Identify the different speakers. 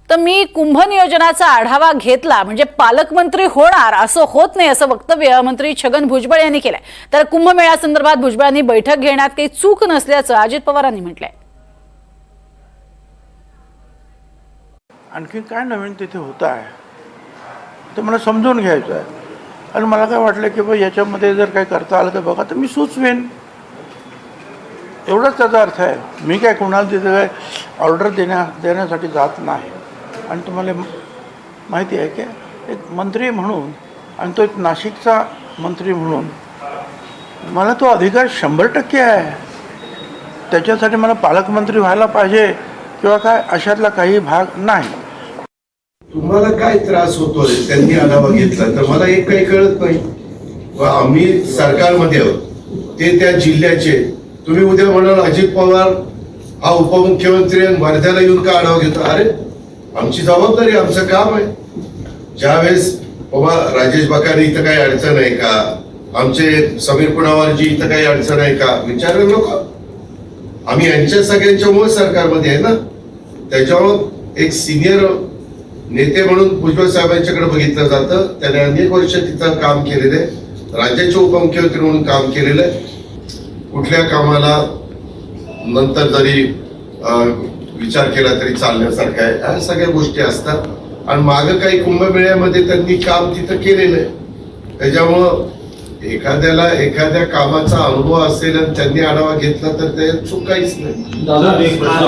Speaker 1: तर मी कुंभ नियोजनाचा आढावा घेतला म्हणजे पालकमंत्री होणार असं होत नाही असं वक्तव्य मंत्री छगन भुजबळ यांनी केलंय। तर कुंभमेळ्यासंदर्भात भुजबळांनी बैठक घेण्यात काही चूक नसल्याचं अजित पवारांनी म्हटलंय।
Speaker 2: आणखी काय नवीन तिथे होत आहे ते मला समजून घ्यायचं आहे आणि मला काय वाटलं की बा याच्यामध्ये जर काही करता आलं तर बघा तर मी सुचवेन, एवढाच त्याचा अर्थ आहे। मी काय कोणाला तिथे काय ऑर्डर देण्यासाठी जात नाही। आणि तुम्हाला माहिती आहे की एक मंत्री म्हणून आणि तो एक नाशिकचा मंत्री म्हणून मला तो अधिकार 100% आहे। त्याच्यासाठी मला पालकमंत्री व्हायला पाहिजे किंवा काय अशातला काही भाग नाही।
Speaker 3: तुम्हाला काय त्रास होतोय त्यांनी आढावा घेतला तर मला एक काही कळत नाही। आम्ही सरकारमध्ये आहोत, ते त्या जिल्ह्याचे, तुम्ही उद्या म्हणाल अजित पवार हा उपमुख्यमंत्री आणि वर्ध्याला येऊन का आढावा घेतो? अरे आमची जबाबदारी, आमचं काम आहे। ज्यावेळेस बाबा राजेश बाकाने इथं काही अडचण आहे का, आमचे समीर पुनावारजी इथं काही अडचण आहे का विचारायला नको? आम्ही यांच्या सगळ्यांच्यामुळे सरकारमध्ये आहे ना। त्याच्यावर एक सिनियर नेते म्हणून भुजबळ साहेबांच्याकडे बघितलं जातं। त्याने अनेक वर्ष तिथं काम केलेलं आहे, राज्याचे उपमुख्यमंत्री म्हणून काम केलेलं आहे। कुठल्या कामाला नंतर जरी विचार केला तरी चालण्यासारखा आहे, ह्या सगळ्या गोष्टी असतात। आणि मागं काही कुंभमेळ्यामध्ये त्यांनी काम तिथं केलेलं आहे। त्याच्यामुळं एखाद्याला एखाद्या कामाचा अनुभव असेल आणि त्यांनी आढावा घेतला तर ते चूक काहीच नाही।